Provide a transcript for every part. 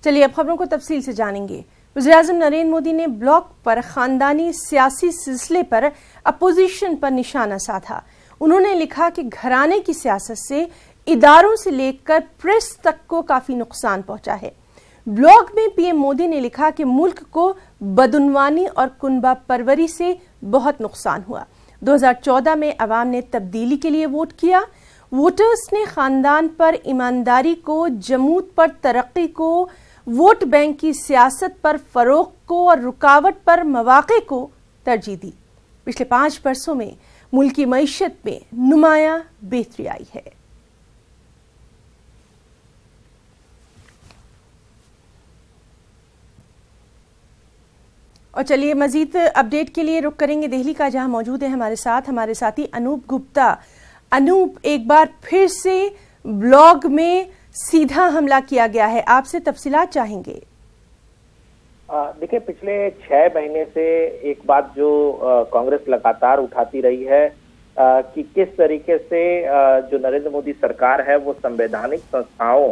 चलिए अब खबरों को तफसील से जानेंगे। वज़ीर-ए-आज़म नरेंद्र मोदी ने ब्लॉक पर खानदानी सियासी सिलसिले पर अपोजिशन पर निशाना साधा। उन्होंने लिखा कि घराने की सियासत से इदारों से लेकर प्रेस तक को काफी नुकसान पहुंचा है। ब्लॉग में पीएम मोदी ने लिखा कि मुल्क को बदउनवानी और कुनबा परवरी से बहुत नुकसान हुआ। 2014 में अवाम ने तब्दीली के लिए वोट किया। वोटर्स ने खानदान पर ईमानदारी को, जमूत पर तरक्की को, वोट बैंक की सियासत पर फरोग को और रुकावट पर मौके को तरजीह दी। पिछले 5 वर्षों में मुल्क की मईशत में नुमायां बेहतरी आई है। और चलिए मजीद अपडेट के लिए रुख करेंगे दिल्ली का, जहां मौजूद है हमारे साथी अनूप गुप्ता। अनूप, एक बार फिर से ब्लॉग में सीधा हमला किया गया है, आपसे तफसीलात चाहेंगे। देखिए, पिछले 6 महीने से एक बात जो कांग्रेस लगातार उठाती रही है कि किस तरीके से जो नरेंद्र मोदी सरकार है वो संवैधानिक संस्थाओं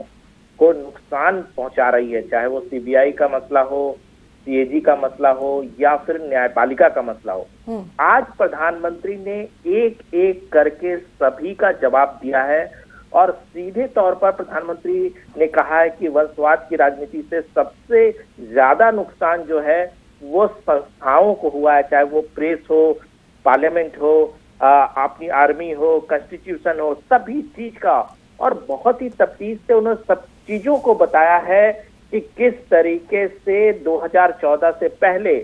को नुकसान पहुंचा रही है, चाहे वो सीबीआई का मसला हो, सीएजी का मसला हो या फिर न्यायपालिका का मसला हो। आज प्रधानमंत्री ने एक एक करके सभी का जवाब दिया है और सीधे तौर पर प्रधानमंत्री ने कहा है कि वंशवाद की राजनीति से सबसे ज्यादा नुकसान जो है वो संस्थाओं को हुआ है, चाहे वो प्रेस हो, पार्लियामेंट हो, अपनी आर्मी हो, कॉन्स्टिट्यूशन हो, सभी चीज का। और बहुत ही तफ्तीश से उन्होंने सब चीजों को बताया है कि किस तरीके से 2014 से पहले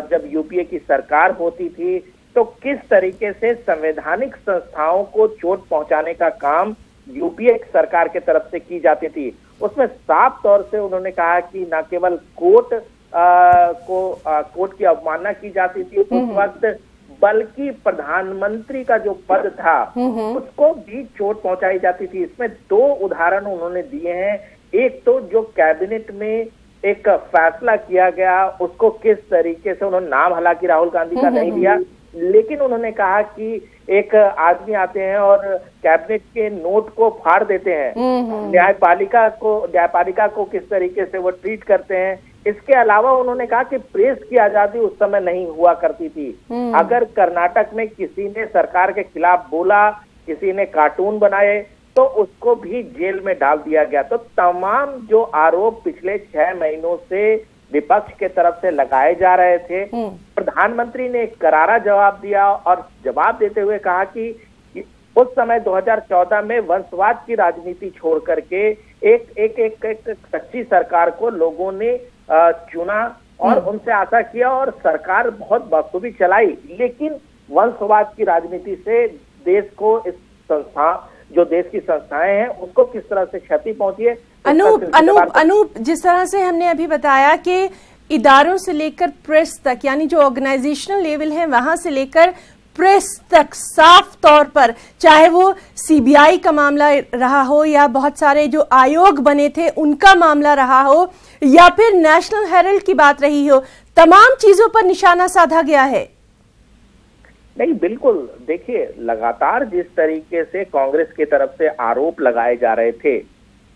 जब यूपीए की सरकार होती थी तो किस तरीके से संवैधानिक संस्थाओं को चोट पहुंचाने का काम यूपीए सरकार के तरफ से की जाती थी। उसमें साफ तौर से उन्होंने कहा कि न केवल कोर्ट की अवमानना की जाती थी उस वक्त, बल्कि प्रधानमंत्री का जो पद था उसको भी चोट पहुंचाई जाती थी। इसमें 2 उदाहरण उन्होंने दिए हैं। एक तो जो कैबिनेट में एक फैसला किया गया उसको किस तरीके से उन्होंने नाम, हालांकि राहुल गांधी का नहीं लिया, लेकिन उन्होंने कहा कि एक आदमी आते हैं और कैबिनेट के नोट को फाड़ देते हैं, न्यायपालिका को किस तरीके से वो ट्रीट करते हैं। इसके अलावा उन्होंने कहा कि प्रेस की आजादी उस समय नहीं हुआ करती थी। अगर कर्नाटक में किसी ने सरकार के खिलाफ बोला, किसी ने कार्टून बनाए तो उसको भी जेल में डाल दिया गया। तो तमाम जो आरोप पिछले 6 महीनों से विपक्ष के तरफ से लगाए जा रहे थे, प्रधानमंत्री ने एक करारा जवाब दिया और जवाब देते हुए कहा कि उस समय 2014 में वंशवाद की राजनीति छोड़ करके एक सच्ची सरकार को लोगों ने चुना और उनसे आशा किया और सरकार बहुत बखूबी चलाई, लेकिन वंशवाद की राजनीति से देश को जो देश की संस्थाएं हैं उसको किस तरह से क्षति पहुंची है। अनूप, जिस तरह से हमने अभी बताया कि इदारों से लेकर प्रेस तक, यानी जो ऑर्गेनाइजेशनल लेवल है वहां से लेकर प्रेस तक, साफ तौर पर चाहे वो सीबीआई का मामला रहा हो या बहुत सारे जो आयोग बने थे उनका मामला रहा हो या फिर नेशनल हेरल्ड की बात रही हो, तमाम चीजों पर निशाना साधा गया है। नहीं, बिल्कुल। देखिए, लगातार जिस तरीके से कांग्रेस की तरफ से आरोप लगाए जा रहे थे,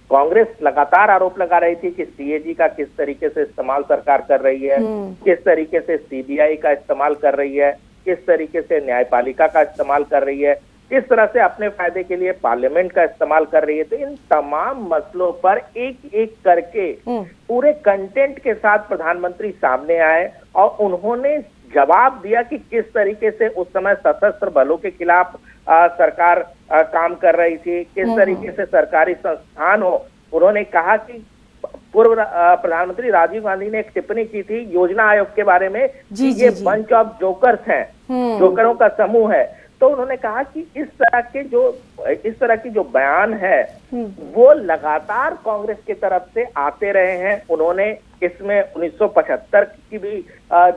कांग्रेस लगातार आरोप लगा रही थी कि सीएजी का किस तरीके से इस्तेमाल सरकार कर रही है, किस तरीके से सीबीआई का इस्तेमाल कर रही है, किस तरीके से न्यायपालिका का इस्तेमाल कर रही है, किस तरह से अपने फायदे के लिए पार्लियामेंट का इस्तेमाल कर रही है। तो इन तमाम मसलों पर एक एक करके पूरे कंटेंट के साथ प्रधानमंत्री सामने आए और उन्होंने जवाब दिया कि किस तरीके से उस समय सशस्त्र बलों के खिलाफ सरकार काम कर रही थी, किस तरीके से सरकारी संस्थान हो। उन्होंने कहा कि पूर्व प्रधानमंत्री राजीव गांधी ने एक टिप्पणी की थी योजना आयोग के बारे में, ये बंच ऑफ जोकर्स हैं, जोकरों का समूह है। तो उन्होंने कहा कि इस तरह की जो बयान है वो लगातार कांग्रेस की तरफ से आते रहे हैं। उन्होंने इसमें 1975 की भी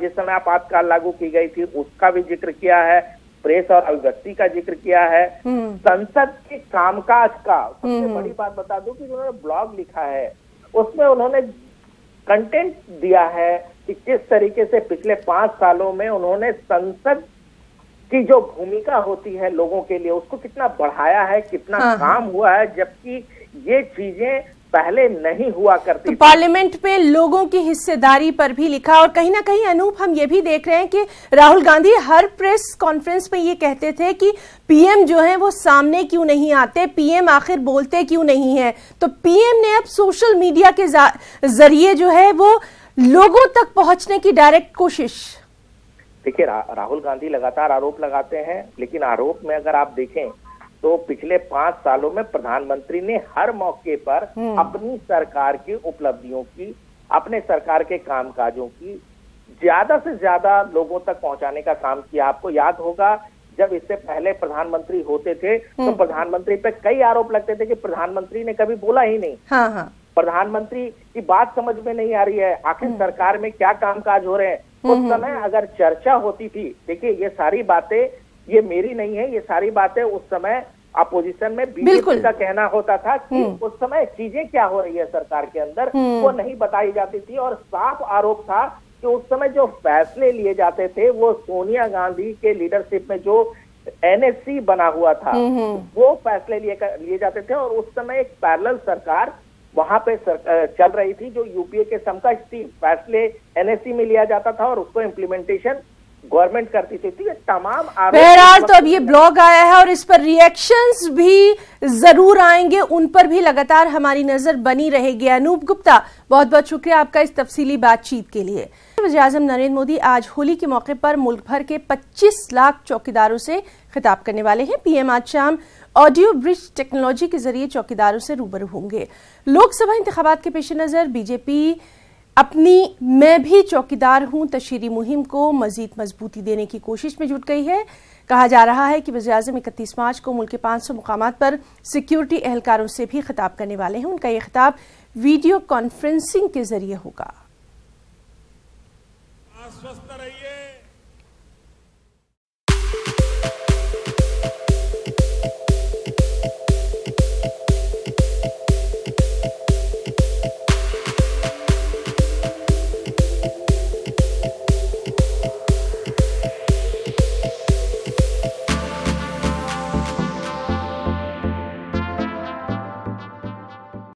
जिस समय आपातकाल लागू की गई थी उसका भी जिक्र किया है, प्रेस और अभिव्यक्ति का जिक्र किया है, संसद के कामकाज का। सबसे बड़ी बात बता दूं कि उन्होंने ब्लॉग लिखा है, उसमें उन्होंने कंटेंट दिया है कि किस तरीके से पिछले 5 सालों में उन्होंने संसद की जो भूमिका होती है लोगों के लिए उसको कितना बढ़ाया है, कितना काम हुआ है, जबकि ये चीजें पहले नहीं हुआ करती। तो पार्लियामेंट में लोगों की हिस्सेदारी पर भी लिखा, और कहीं ना कहीं अनूप हम ये भी देख रहे हैं कि राहुल गांधी हर प्रेस कॉन्फ्रेंस में ये कहते थे कि पीएम जो है वो सामने क्यों नहीं आते, पीएम आखिर बोलते क्यों नहीं है। तो पीएम ने अब सोशल मीडिया के जरिए जो है वो लोगों तक पहुंचने की डायरेक्ट कोशिश। देखिए, राहुल गांधी लगातार आरोप लगाते हैं, लेकिन आरोप में अगर आप देखें तो पिछले 5 सालों में प्रधानमंत्री ने हर मौके पर अपनी सरकार की उपलब्धियों की, अपने सरकार के कामकाजों की ज्यादा से ज्यादा लोगों तक पहुंचाने का काम किया। आपको याद होगा जब इससे पहले प्रधानमंत्री होते थे तो प्रधानमंत्री पे कई आरोप लगते थे कि प्रधानमंत्री ने कभी बोला ही नहीं। हाँ। प्रधानमंत्री की बात समझ में नहीं आ रही है, आखिर सरकार में क्या कामकाज हो रहे हैं। उस समय अगर चर्चा होती थी, देखिए ये सारी बातें ये मेरी नहीं है, ये सारी बातें उस समय अपोजिशन में बीजेपी का कहना होता था कि उस समय चीजें क्या हो रही है सरकार के अंदर वो नहीं बताई जाती थी। और साफ आरोप था कि उस समय जो फैसले लिए जाते थे वो सोनिया गांधी के लीडरशिप में जो एनएससी बना हुआ था वो फैसले लिए जाते थे। और उस समय एक पैरेलल सरकार वहां पे चल रही थी जो यूपीए के समकक्ष थी। फैसले एनएससी में लिया जाता था और उसको इम्प्लीमेंटेशन गवर्नमेंट करती थी। तो ये तमाम बहरहाल तो अब ये ब्लॉग आया है और इस पर रिएक्शंस भी जरूर आएंगे, उन पर भी लगातार हमारी नजर बनी रहेगी। अनूप गुप्ता, बहुत बहुत शुक्रिया आपका इस तफसीली बातचीत के लिए। वज़ीर-ए-आज़म नरेंद्र मोदी आज होली के मौके पर मुल्क भर के 25 लाख चौकीदारों से खिताब करने वाले हैं। पीएम आज शाम ऑडियो ब्रिज टेक्नोलॉजी के जरिए चौकीदारों से रूबरू होंगे। लोकसभा इंतखाबात के पेश नजर बीजेपी अपनी मैं भी चौकीदार हूं तशहीरी मुहिम को मजीद मजबूती देने की कोशिश में जुट गई है। कहा जा रहा है कि वज़ीर-ए-आज़म 31 मार्च को मुल्क के 500 मुकामात पर सिक्योरिटी एहलकारों से भी खिताब करने वाले हैं। उनका यह खिताब वीडियो कॉन्फ्रेंसिंग के जरिए होगा। आश्वस्त रहिए